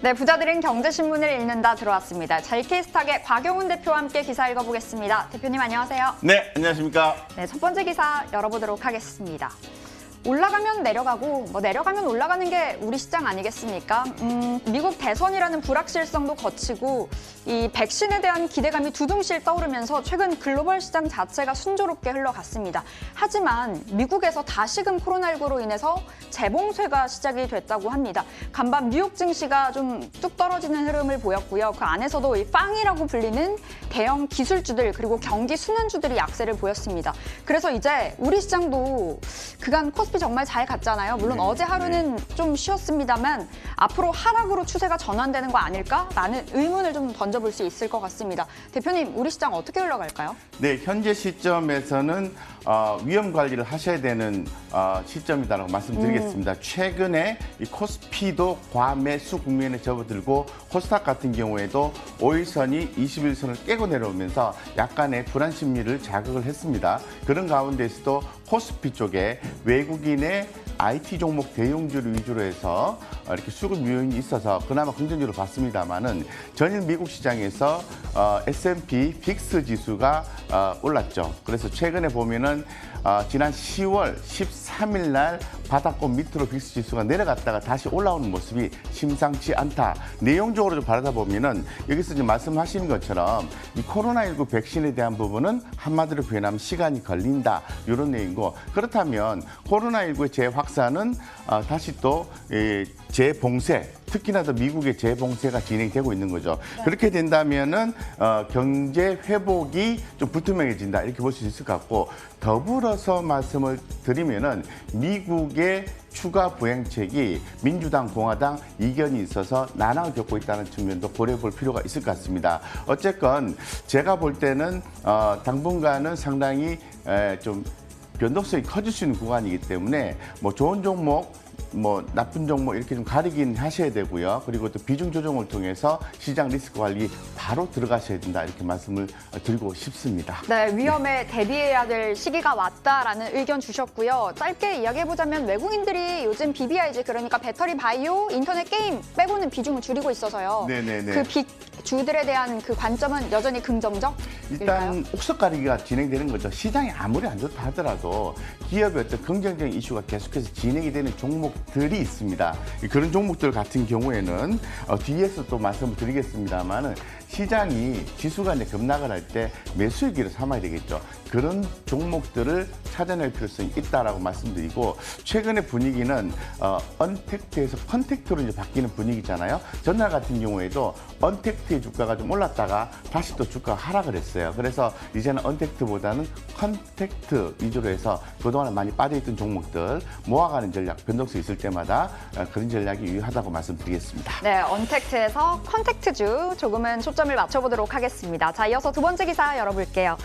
네, 부자들은 경제신문을 읽는다 들어왔습니다. 자, 이케이스탁의 곽용훈 대표와 함께 기사 읽어보겠습니다. 대표님 안녕하세요. 네, 안녕하십니까. 네, 첫 번째 기사 열어보도록 하겠습니다. 올라가면 내려가고 내려가면 올라가는 게 우리 시장 아니겠습니까? 미국 대선이라는 불확실성도 거치고 이 백신에 대한 기대감이 두둥실 떠오르면서 최근 글로벌 시장 자체가 순조롭게 흘러갔습니다. 하지만 미국에서 다시금 코로나19로 인해서 재봉쇄가 시작이 됐다고 합니다. 간밤 뉴욕 증시가 좀 뚝 떨어지는 흐름을 보였고요. 그 안에서도 이 빵이라고 불리는 대형 기술주들 그리고 경기 순환주들이 약세를 보였습니다. 그래서 이제 우리 시장도 그간 코스피 정말 잘 갔잖아요. 물론 어제 하루는 좀 쉬었습니다만 앞으로 하락으로 추세가 전환되는 거 아닐까라는 의문을 좀 던져볼 수 있을 것 같습니다. 대표님, 우리 시장 어떻게 흘러갈까요? 네, 현재 시점에서는 위험 관리를 하셔야 되는 시점이다라고 말씀드리겠습니다. 최근에 이 코스피도 과매수 국면에 접어들고 코스닥 같은 경우에도 5일선이 21선을 깨고 내려오면서 약간의 불안 심리를 자극을 했습니다. 그런 가운데서도 코스피 쪽에 외국인의 IT 종목 대형주를 위주로 해서 이렇게 수급 요인이 있어서 그나마 긍정적으로 봤습니다만은 전일 미국 시장에서 S&P 빅스 지수가 올랐죠. 그래서 최근에 보면은 지난 10월 13일 날 바닥권 밑으로 빅스 지수가 내려갔다가 다시 올라오는 모습이 심상치 않다. 내용적으로 좀 바라다 보면은 여기서 지금 말씀하신 것처럼 이 코로나19 백신에 대한 부분은 한마디로 표현하면 시간이 걸린다. 이런 내용이고, 그렇다면 코로나19의 재확산은 다시 또 재봉쇄, 특히나 더 미국의 재봉쇄가 진행되고 있는 거죠. 네. 그렇게 된다면은 경제 회복이 좀 불투명해진다, 이렇게 볼 수 있을 것 같고, 더불어서 말씀을 드리면은 미국의 추가 부양책이 민주당, 공화당 이견이 있어서 난항을 겪고 있다는 측면도 고려해 볼 필요가 있을 것 같습니다. 어쨌건 제가 볼 때는 당분간은 상당히 좀 변동성이 커질 수 있는 구간이기 때문에 좋은 종목, 나쁜 종목 이렇게 좀 가리긴 하셔야 되고요. 그리고 또 비중 조정을 통해서 시장 리스크 관리 바로 들어가셔야 된다, 이렇게 말씀을 드리고 싶습니다. 네, 위험에 대비해야 될 시기가 왔다라는 의견 주셨고요. 짧게 이야기해보자면 외국인들이 요즘 BBIG, 그러니까 배터리, 바이오, 인터넷 게임 빼고는 비중을 줄이고 있어서요. 네네네. 그 빅 주들에 대한 그 관점은 여전히 긍정적? 일단 옥석 가리기가 진행되는 거죠. 시장이 아무리 안 좋다 하더라도 기업의 어떤 긍정적인 이슈가 계속해서 진행이 되는 종목들이 있습니다. 그런 종목들 같은 경우에는 뒤에서 또 말씀을 드리겠습니다만은 시장이 지수가 이제 급락을 할 때 매수의 기를 삼아야 되겠죠. 그런 종목들을 찾아낼 필요성이 있다라고 말씀드리고, 최근의 분위기는 언택트에서 컨택트로 이제 바뀌는 분위기잖아요. 전날 같은 경우에도 언택트의 주가가 좀 올랐다가 다시 또 주가가 하락을 했어요. 그래서 이제는 언택트보다는 컨택트 위주로 해서 그동안 많이 빠져있던 종목들 모아가는 전략, 변동성이 있을 때마다 그런 전략이 유효하다고 말씀드리겠습니다. 네, 언택트에서 컨택트주 조금은 초점을 맞춰보도록 하겠습니다. 자, 이어서 두 번째 기사 열어볼게요.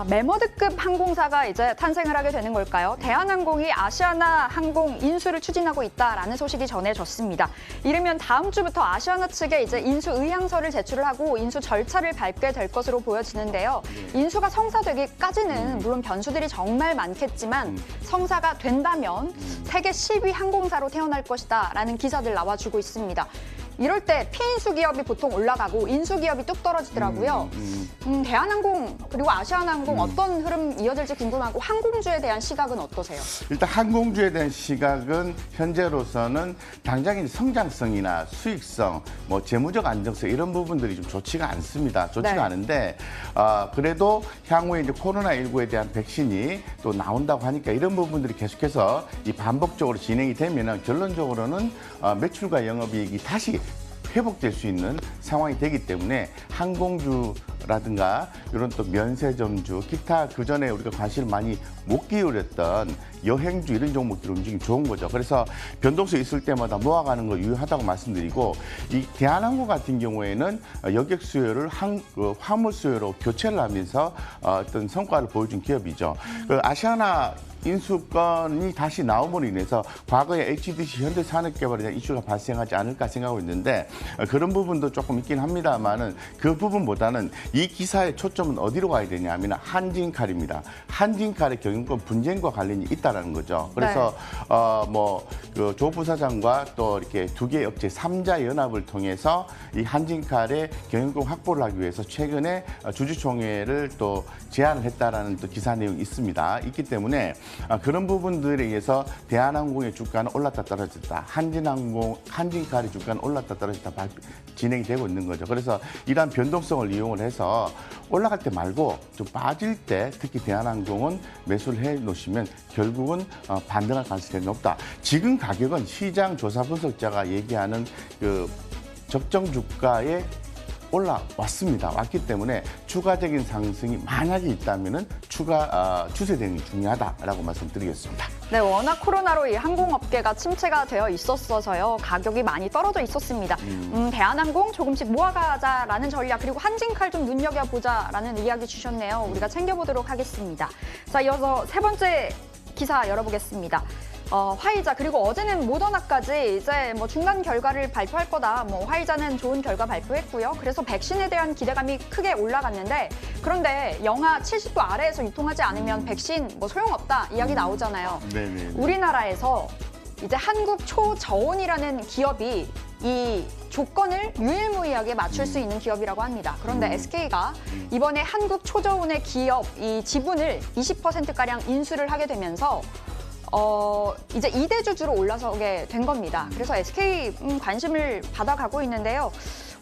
메머드급 항공사가 이제 탄생을 하게 되는 걸까요? 대한항공이 아시아나 항공 인수를 추진하고 있다라는 소식이 전해졌습니다. 이르면 다음 주부터 아시아나 측에 이제 인수 의향서를 제출을 하고 인수 절차를 밟게 될 것으로 보여지는데요. 인수가 성사되기까지는 물론 변수들이 정말 많겠지만 성사가 된다면 세계 10위 항공사로 태어날 것이다라는 기사들 나와주고 있습니다. 이럴 때 피인수 기업이 보통 올라가고 인수 기업이 뚝 떨어지더라고요. 대한항공 그리고 아시아나항공 어떤 흐름 이어질지 궁금하고, 항공주에 대한 시각은 어떠세요? 일단 항공주에 대한 시각은 현재로서는 당장의 성장성이나 수익성, 재무적 안정성 이런 부분들이 좀 좋지가 않습니다. 좋지가 네. 않은데 그래도 향후에 이제 코로나19에 대한 백신이 또 나온다고 하니까 이런 부분들이 계속해서 반복적으로 진행이 되면은 결론적으로는 매출과 영업이익이 다시 회복될 수 있는 상황이 되기 때문에 항공주라든가 이런 또 면세점주, 기타 그전에 우리가 관심을 많이 못 기울였던 여행주 이런 종목들 움직임이 좋은 거죠. 그래서 변동성이 있을 때마다 모아가는 거 유효하다고 말씀드리고, 이 대한항공 같은 경우에는 여객 수요를 화물 수요로 교체를 하면서 어떤 성과를 보여준 기업이죠. 그 아시아나 인수권이 다시 나옴으로 인해서 과거에 HDC 현대산업개발에 대한 이슈가 발생하지 않을까 생각하고 있는데 그런 부분도 조금 있긴 합니다만은 그 부분보다는 이 기사의 초점은 어디로 가야 되냐면 한진칼입니다. 한진칼의 경영권 분쟁과 관련이 있다라는 거죠. 그래서 그 조 부사장과 또 이렇게 두 개의 업체 3자 연합을 통해서 이 한진칼의 경영권 확보를 하기 위해서 최근에 주주총회를 또 제안을 했다라는 또 기사 내용이 있습니다. 있기 때문에 그런 부분들에 의해서 대한항공의 주가는 올랐다 떨어졌다. 한진칼의 주가는 올랐다 떨어졌다 진행이 되고 있는 거죠. 그래서 이러한 변동성을 이용을 해서 올라갈 때 말고 좀 빠질 때 특히 대한항공은 매수를 해 놓으시면 결국은 반등할 가능성이 높다. 지금 가격은 시장 조사 분석자가 얘기하는 그 적정 주가에 올라왔습니다. 왔기 때문에 추가적인 상승이 만약에 있다면은 추세 대응이 중요하다라고 말씀드리겠습니다. 네, 워낙 코로나로 이 항공업계가 침체가 되어 있었어서요. 가격이 많이 떨어져 있었습니다. 대한항공 조금씩 모아가자라는 전략, 그리고 한진칼 좀 눈여겨보자라는 이야기 주셨네요. 우리가 챙겨보도록 하겠습니다. 자, 이어서 세 번째 기사 열어보겠습니다. 화이자, 그리고 어제는 모더나까지 이제 뭐 중간 결과를 발표할 거다. 뭐 화이자는 좋은 결과 발표했고요. 그래서 백신에 대한 기대감이 크게 올라갔는데, 그런데 영하 70도 아래에서 유통하지 않으면 백신 뭐 소용없다 이야기 나오잖아요. 네네. 우리나라에서 이제 한국초저온이라는 기업이 이 조건을 유일무이하게 맞출 수 있는 기업이라고 합니다. 그런데 SK가 이번에 한국초저온의 기업 이 지분을 20%가량 인수를 하게 되면서 이제 2대 주주로 올라서게 된 겁니다. 그래서 SK 관심을 받아가고 있는데요.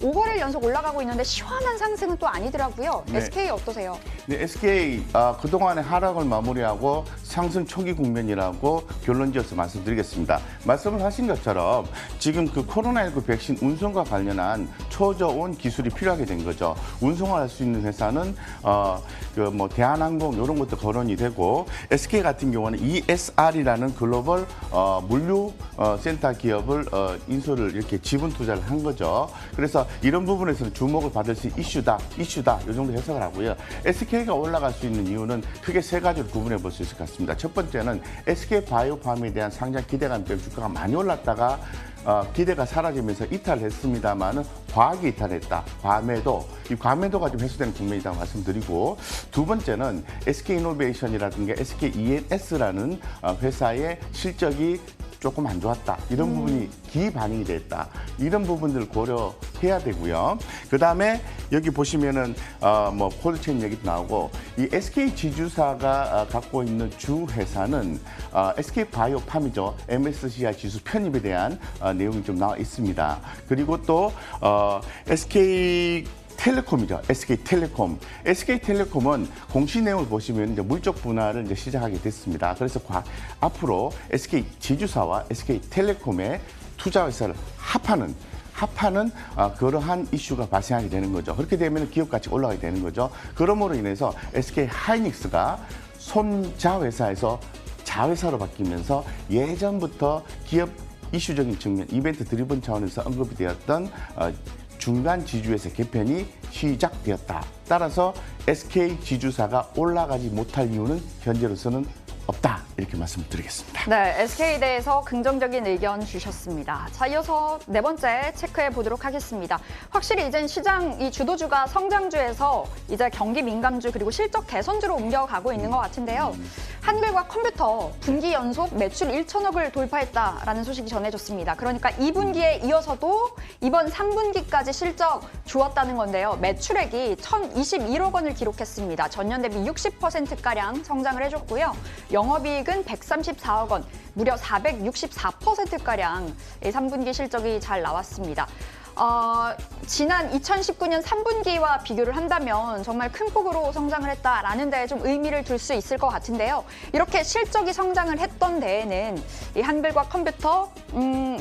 5거래일 연속 올라가고 있는데 시원한 상승은 또 아니더라고요. 네. SK 어떠세요? 네, SK 그동안의 하락을 마무리하고 상승 초기 국면이라고 결론지어서 말씀드리겠습니다. 말씀을 하신 것처럼 지금 그 코로나19 백신 운송과 관련한 초저온 기술이 필요하게 된 거죠. 운송을 할 수 있는 회사는 그 뭐 대한항공 이런 것도 거론이 되고, SK 같은 경우는 ESR이라는 글로벌 물류 센터 기업을 인수를 이렇게 지분 투자를 한 거죠. 그래서 이런 부분에서는 주목을 받을 수 있는 이슈다 이 정도 해석을 하고요. SK가 올라갈 수 있는 이유는 크게 세 가지로 구분해 볼 수 있을 것 같습니다. 첫 번째는 SK 바이오팜에 대한 상장 기대감 때문에 주가가 많이 올랐다가 기대가 사라지면서 이탈했습니다만은 과하게 이탈했다. 이 과매도가 좀 해소되는 국면이라고 말씀드리고, 두 번째는 SK이노베이션이라든가 SKENS라는 회사의 실적이 조금 안 좋았다. 이런 부분이 기반응이 됐다. 이런 부분들을 고려해야 되고요. 그다음에 여기 보시면은 뭐 콜드체인 얘기도 나오고, 이 SK 지주사가 갖고 있는 주 회사는 SK 바이오팜이죠. MSCI 지수 편입에 대한 내용이 좀 나와 있습니다. 그리고 또 SK텔레콤이죠. SK텔레콤. SK텔레콤은 공시 내용을 보시면 이제 물적 분할을 이제 시작하게 됐습니다. 그래서 앞으로 SK 지주사와 SK텔레콤의 투자 회사를 합하는 그러한 이슈가 발생하게 되는 거죠. 그렇게 되면 기업 가치가 올라가게 되는 거죠. 그러므로 인해서 SK 하이닉스가 손자 회사에서 자회사로 바뀌면서 예전부터 기업 이슈적인 측면, 이벤트 드리븐 차원에서 언급이 되었던 중간 지주회사 개편이 시작되었다. 따라서 SK 지주사가 올라가지 못할 이유는 현재로서는 없다. 이렇게 말씀드리겠습니다. 네, SK에 대해서 긍정적인 의견 주셨습니다. 자, 이어서 네 번째 체크해 보도록 하겠습니다. 확실히 이젠 시장 이 주도주가 성장주에서 이제 경기 민감주 그리고 실적 개선주로 옮겨가고 있는 것 같은데요. 한글과 컴퓨터 분기 연속 매출 1천억을 돌파했다라는 소식이 전해졌습니다. 그러니까 2분기에 이어서도 이번 3분기까지 실적 좋았다는 건데요. 매출액이 1,021억 원을 기록했습니다. 전년 대비 60%가량 성장을 해줬고요. 영업이익은 134억 원, 무려 464%가량 3분기 실적이 잘 나왔습니다. 지난 2019년 3분기와 비교를 한다면 정말 큰 폭으로 성장을 했다라는 데에 좀 의미를 둘 수 있을 것 같은데요. 이렇게 실적이 성장을 했던 데에는 이 한글과 컴퓨터,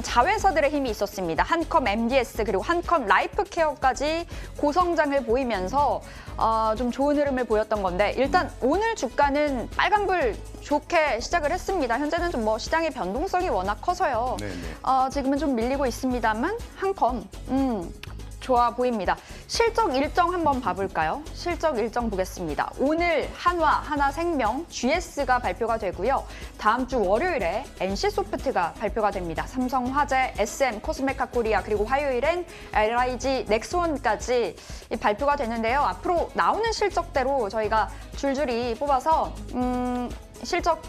자회사들의 힘이 있었습니다. 한컴 MDS 그리고 한컴 라이프케어까지 고성장을 보이면서 좀 좋은 흐름을 보였던 건데, 일단 오늘 주가는 빨간불 좋게 시작을 했습니다. 현재는 좀 뭐 시장의 변동성이 워낙 커서요. 지금은 좀 밀리고 있습니다만 한컴 좋아 보입니다. 실적 일정 한번 봐볼까요? 실적 일정 보겠습니다. 오늘 한화, 하나생명, GS가 발표가 되고요. 다음 주 월요일에 NC소프트가 발표가 됩니다. 삼성화재, SM, 코스메카 코리아, 그리고 화요일엔 LIG, 넥스원까지 발표가 되는데요. 앞으로 나오는 실적대로 저희가 줄줄이 뽑아서 실적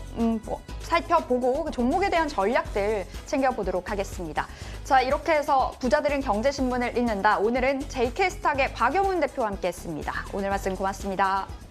살펴보고 그 종목에 대한 전략들 챙겨보도록 하겠습니다. 자, 이렇게 해서 부자들은 경제신문을 읽는다. 오늘은 JK스탁의 박영훈 대표와 함께했습니다. 오늘 말씀 고맙습니다.